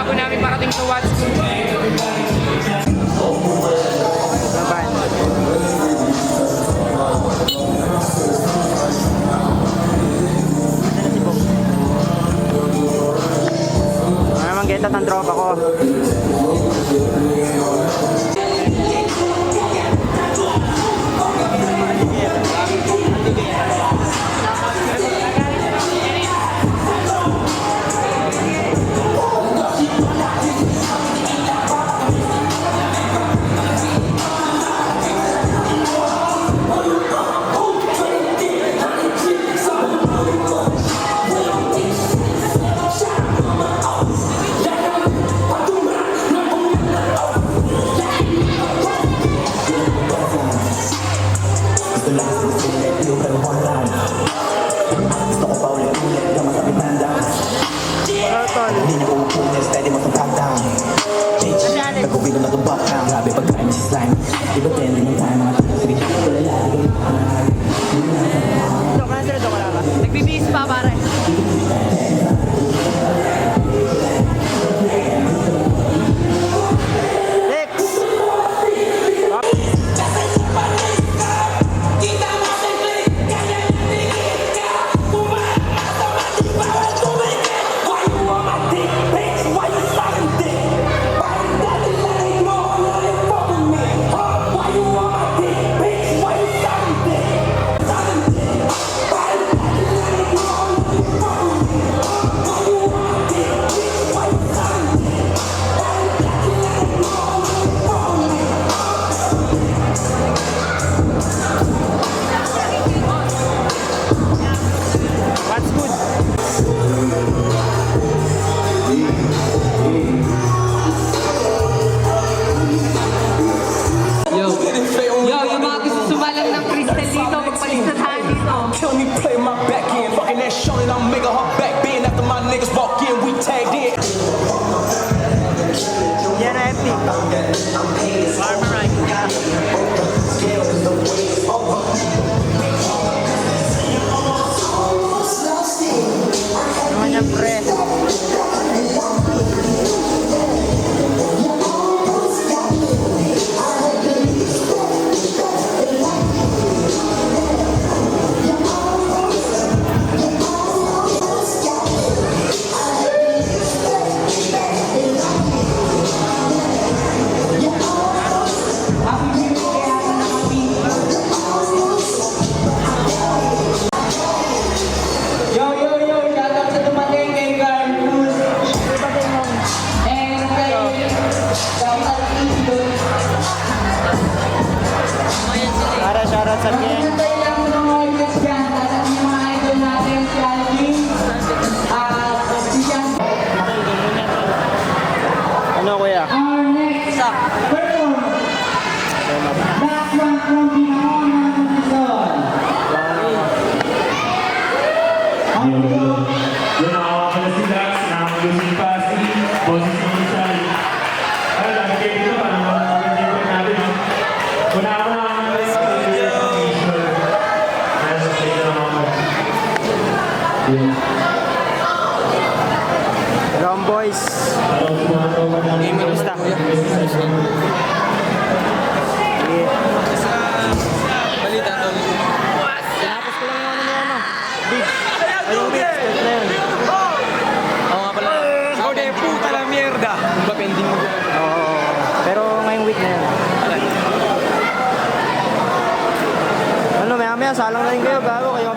bago namin marating sa What's Good. Laban. Ano naman geta ng tropa ko. Nagbibihis pa pare. Ano kuya? Our next performer. That one from the honor of the zone. Yun ako pala sila, sinama ko si Pasi, boses ni Misal. Ano lang, kayo dito pa naman, pag-ibig natin. Una ako na ang mga t-shirt. Nasa stage na mga Rom boys. Game basta. Balita to. Tinapos ko lang yung ano. Big. Ayun, big. Na yun. Oo nga pala. Ikaw na yung puta lang mierda. Ba pending mo? Oo. Pero ngayong week na yan. Ano, maya-maya salang na rin kayo. Bago kayo.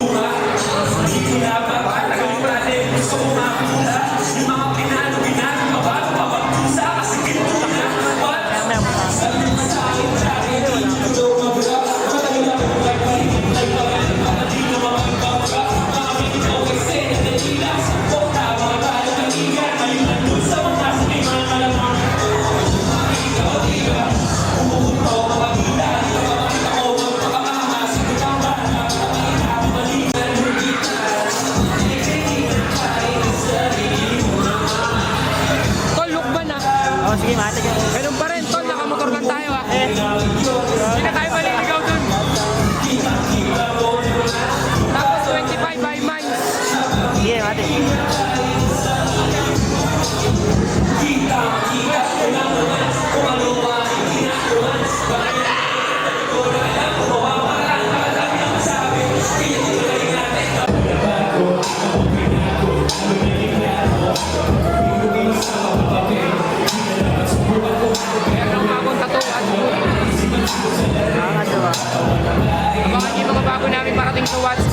to watch me.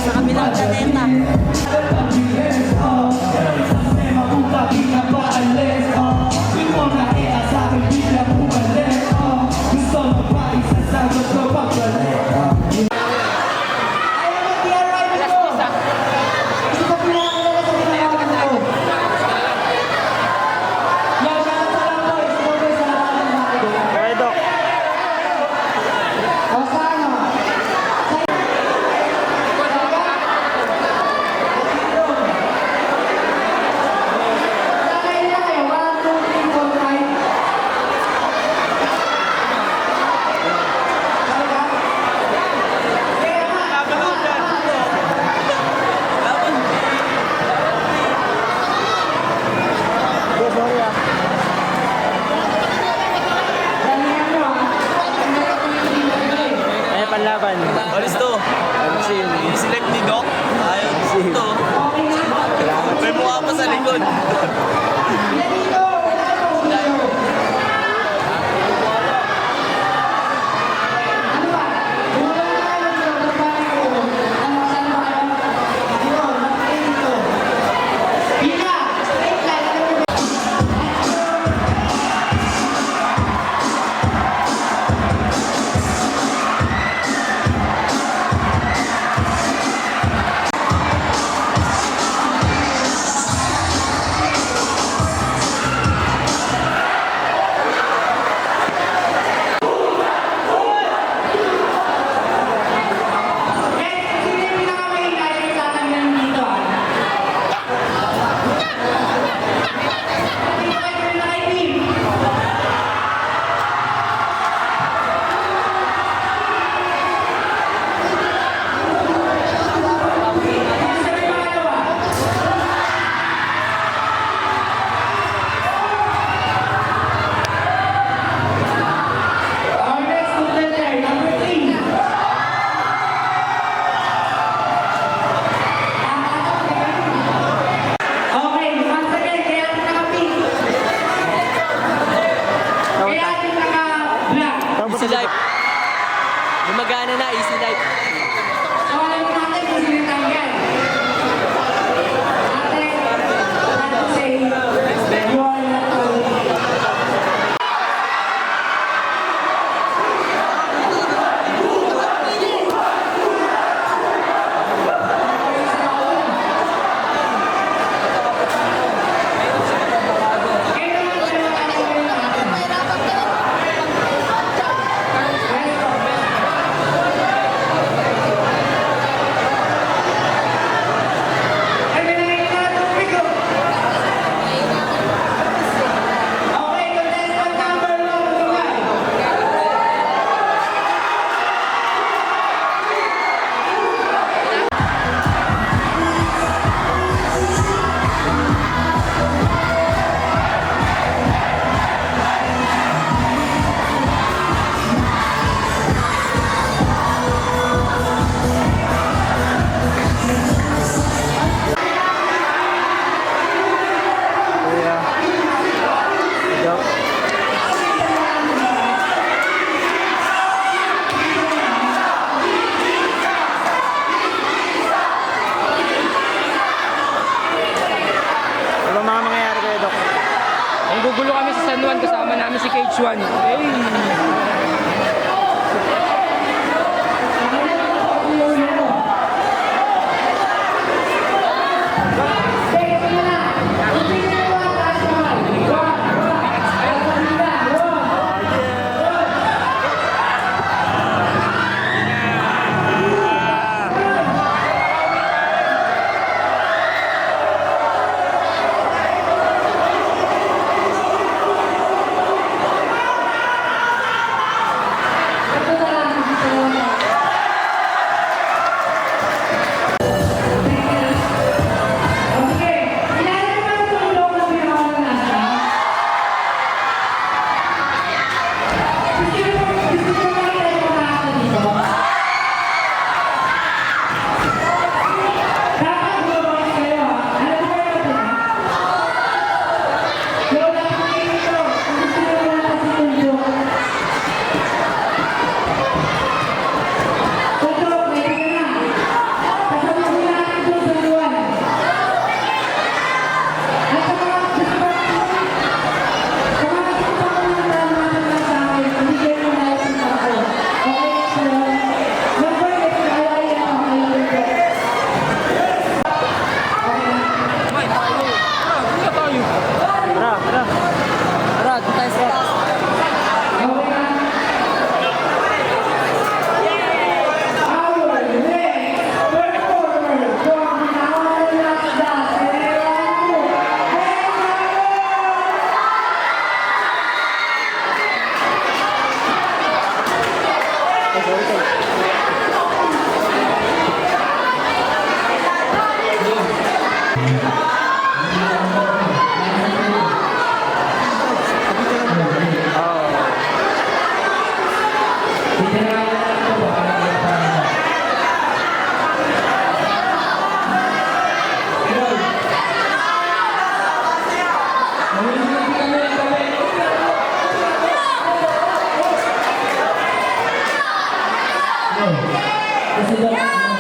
Sa kabilang planeta. Okay, Dok. Ay, panlaban. Alis to. I-select ni Doc. Ayaw to. May mukha pa sa likod. Easy life. Gumagana na, easy life. one. Hey! Tara, doon tayo sa taas. Kasi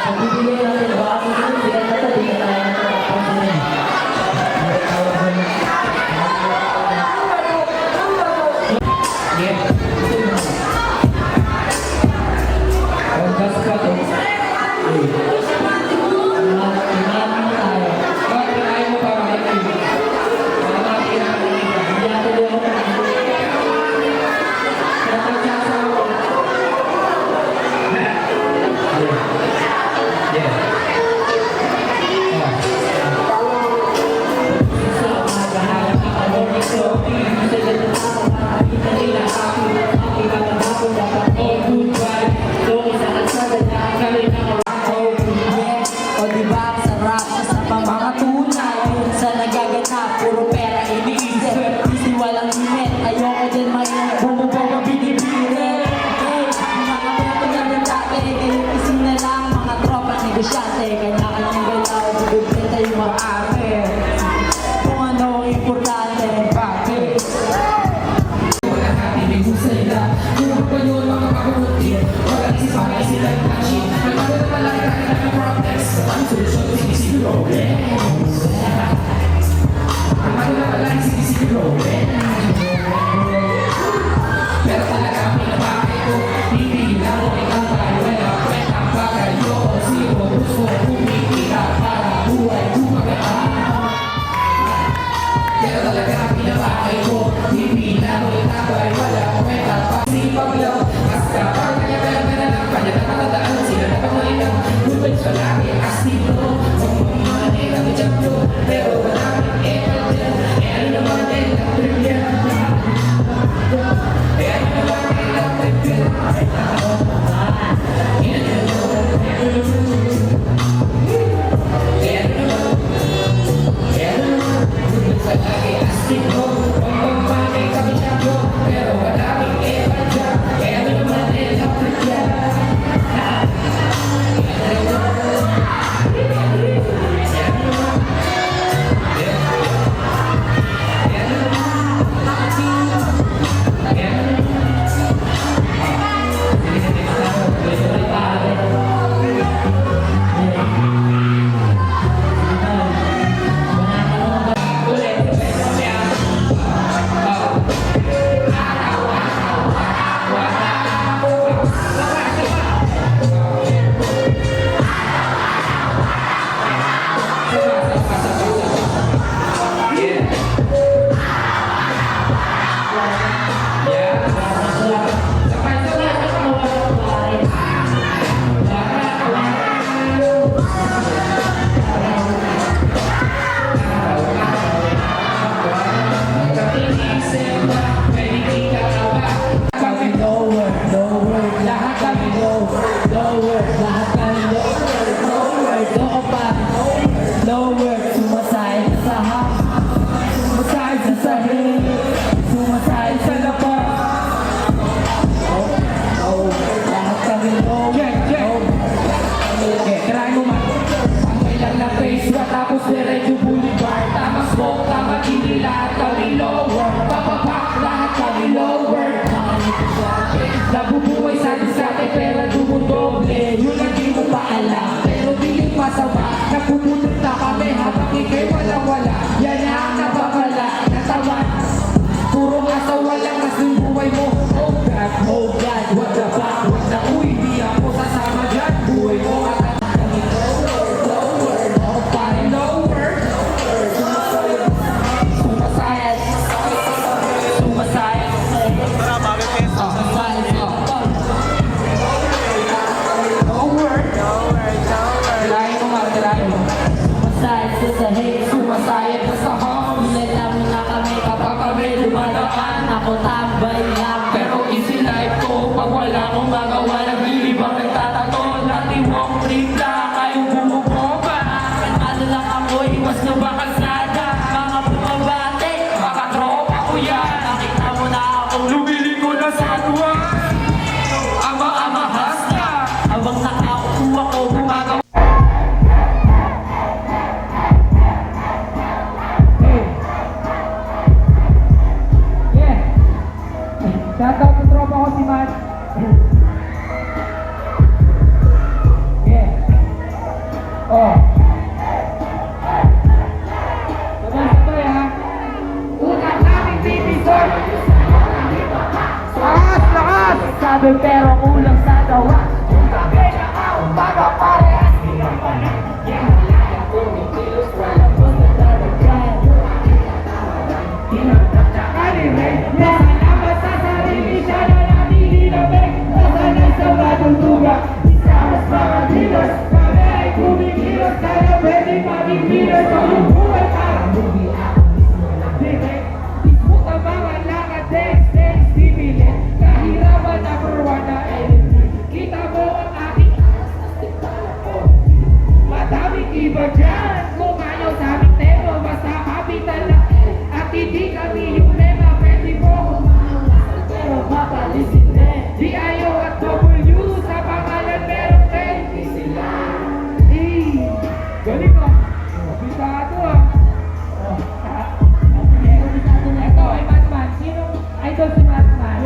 pag bibigyan natin ba, hindi na tayo O diba, sarap sa pamamatunay sa nagaganap, puro pera iniisip, kasi walang limit. Ayoko din may bumubog binibirit. Hey, mga pera na rin dati, kayo ising na lang mga tropa negosyante. Kanya-kanyang galaw, bibibenta yung mga ate. Kung ano ang importante, bakit? Nabubuhay sa disate pero dumudoble. Yun ang di mo pa alam, pero di yung masama. Napupunod na kami habang ikay walang-wala. Yan na ang napapala, natawan. Puro asa walang mas yung buhay mo. Oh God, what the fuck, what the uy, di ako sasama dyan. Buhay mo at Tara, bakit peso? Sumasayad pa sa home. Nilalang na kami kapag kami dumadaan. Ako tambay lang pero easy life ko. Pag wala akong magawa, naglilibang nagtatato. Dati walk trip lang, kayong bumubomba. Ano lang ako, iwas na ba kalsada? Mga bumabate, makatropa ko yan. Nakita mo na akong lumiliko na sa tuwa. Ama-ama hasta. Habang nakaupo ako, gumagawa. Shoutout sa tropa ko si Matt. Yeah. Oh. Sabay-sabay ha. Unang naming bibisor. Lakas! Sabi pero kulang sa gawa. Kung gabi na ako, baga parehas. Yeah, malaya kumikilos. Walang basta talagang. Anyway, yeah. Iba dyan, kumayo sa aming tema, basta kapital lang. At hindi kami yung mema, pwede mo kumawas, pero papalisin din. D-I-O at W sa pangalan, meron pwede sila. Hey, galing mo. Bisado ah. Ito, ay Batman. Sinong idol si Batman?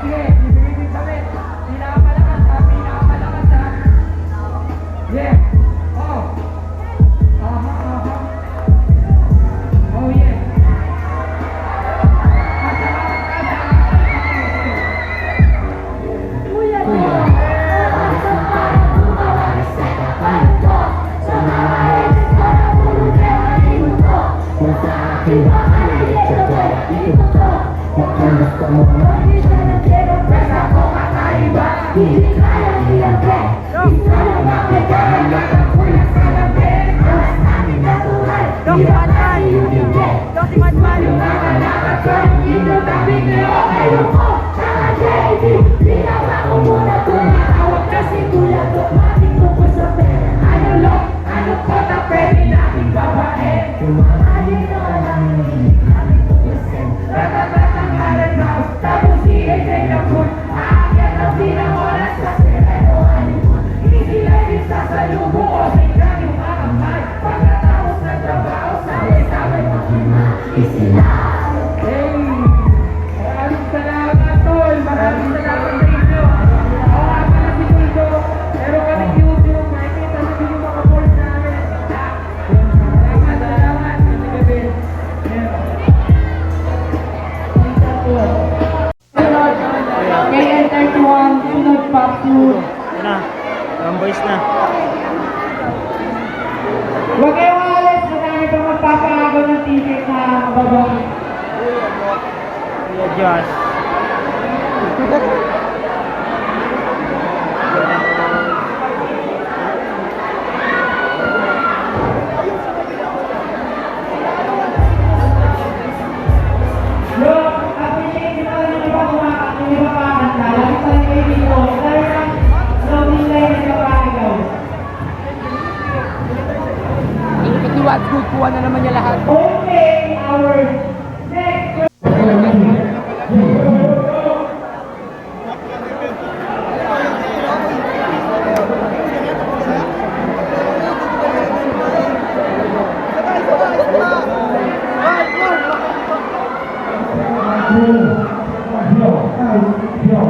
Sige, ibigay kami. Pinakamalakas ha, pinakamalakas ha. Yeah. Oh. Oh yeah. Ang boys na. Huwag kayong alis, marami pang magpapaagaw ng ticket na mababang. Kuya Josh. Look, appreciate nyo naman yung iba kumakanta, yung iba kakanta. Lagi pa rin kayo dito. Dahil lang, loading line na nagpapaagaw. What's good? Kuha na naman niya lahat. Okay, our next Yo,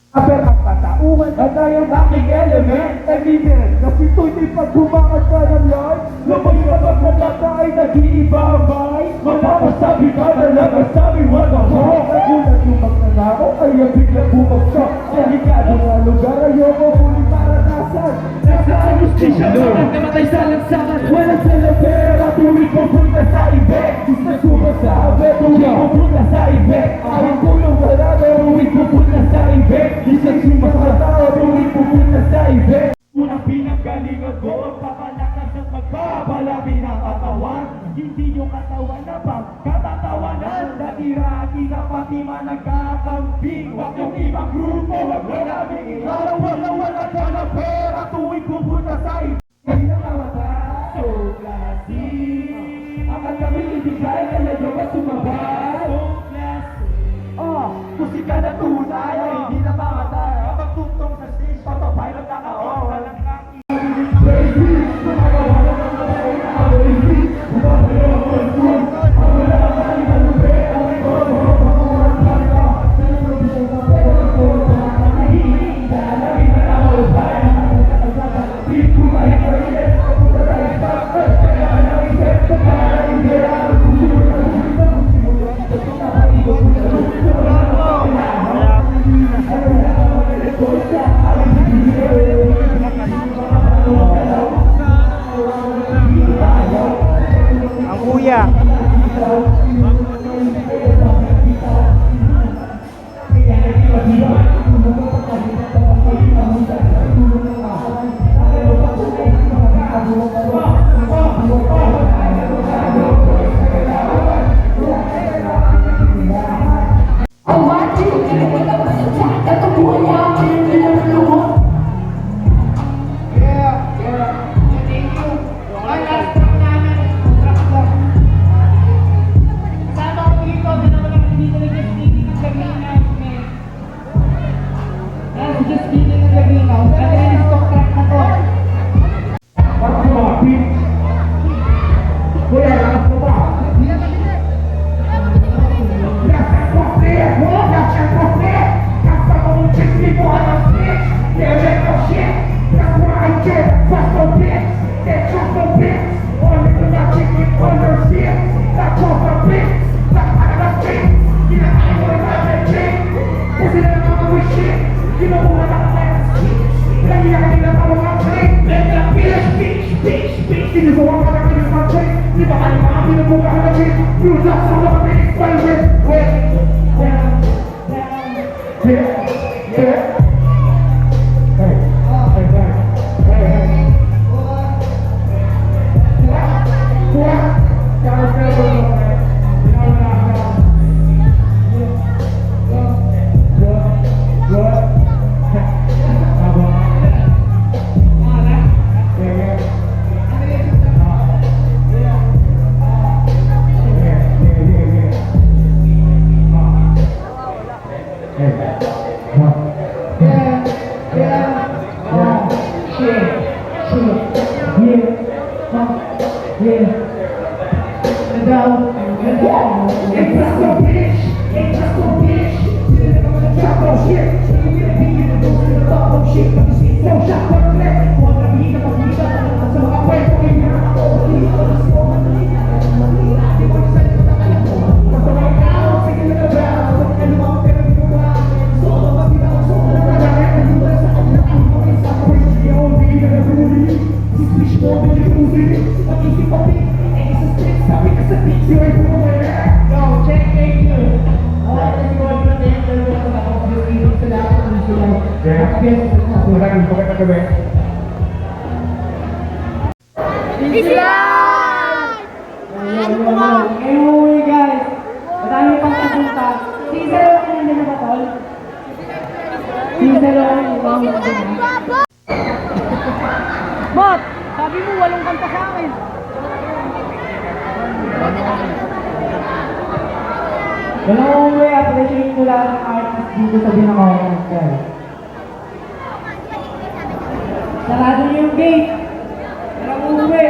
Aper ang katauhan at tayong aking element evident na pito'y di pagbumakad ka ng light Labay kapag nagkata ay nag-iiba ang bahay Mapapasabi ka na lang ang sabi what the fuck Nagulat yung magnanako ay ang biglang bumagsak Delikado na lugar ayoko huli maranasan Nasa anesthesia bakit namatay sa lansangan Walang salabera tuwing pupunta sa ibek Gusto sumasabi tuwing pupunta sa ibek Awang kulong wala na tuwing pupunta sa ibek Isang sumasatao tuwing pupunta sa ibek Unang pinanggalingan ko ang papalakas at magbabalami ng katawan Hindi yung katawan na pagkatatawanan Natira-tira pati man nagkakambing Huwag yung ibang grupo, huwag mo namin iharap Wala ka na pera tuwing pupunta sa ibig Hindi na mawata, so classy Akal kami ibigay, kaya yung mas sumabay So classy musika na tunay ay hindi na mamatay Kapag tugtong sa stage, papapilot na ka walang kaki Ang kuya. Anyway guys, madami pang kapunta. Caesar lang ang nandun na ba tol? Caesar lang ang ibang nandun na. Bot! Sabi mo walong kanta sa akin. Walang umuwi at pa-appreciate ko lang ang artist dito sa Binaconan, sir. Sarado niyo yung gate. Walang uuwi.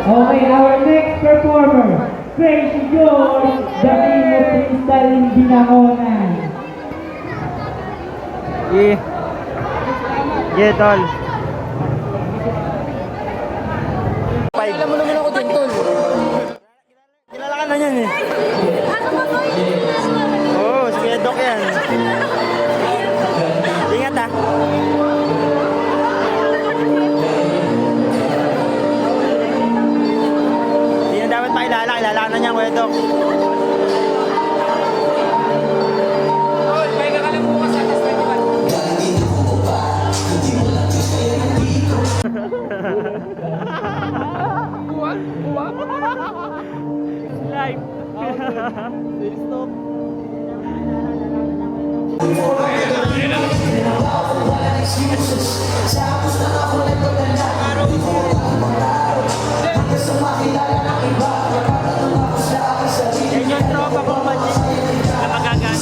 Okay, our next performer. Crazy George, the king of freestyle in Binaconan. Yeah, tol. Alam mo naman ako din, tol. Kilala ka na yan eh. Oo, si Kuya Doc yan. Ingat ah. Hindi na dapat pakilala, kilala ka na niya, Kuya Doc. Yan yung tropa kong magic na magagamit.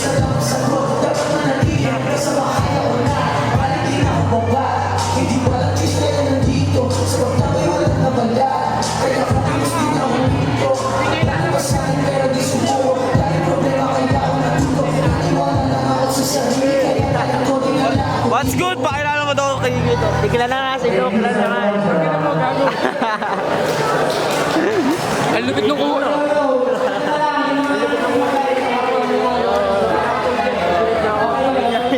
What's good? Pakilala mo daw kay Gito. Ikilala nga si Doc. Kilala naman. Ang lupit ng ulo.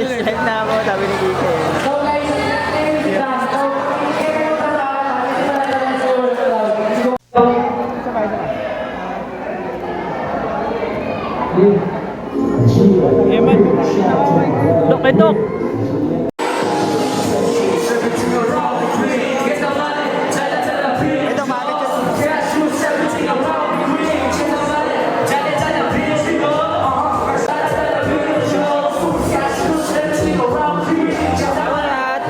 Select na ako, sabi ni Gito. Dok, kay Dok. Ito, bakit yun? Lahat.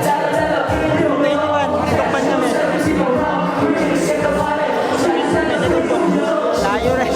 21, tukpan kami. Layo rin.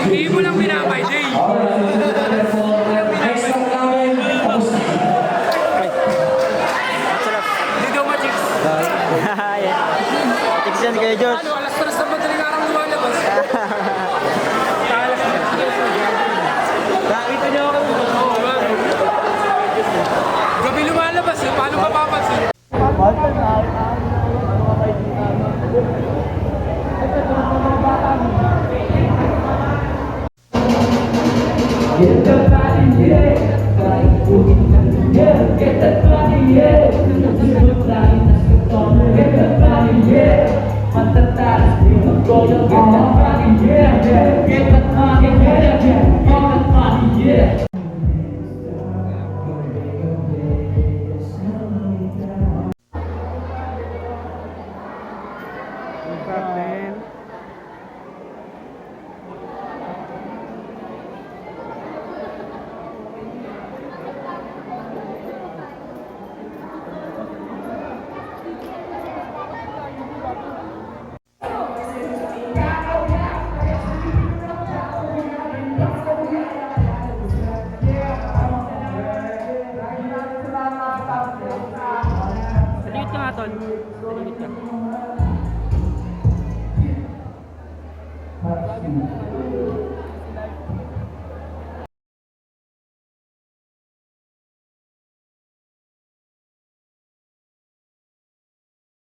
Hindi mo lang binabay, Jay. Hindi daw ma-chicks. Chicks yan kay Josh. alas 3 na madaling araw lumalabas. Nakita niyo ako. Oo, man. Gabi lumalabas eh, paano mapapansin? Get the body, yeah. Get that body, yeah. Get that body, yeah. Matatalas din ang goyo. Get that body, yeah. Get that body, yeah. Get that body, yeah. Perfect.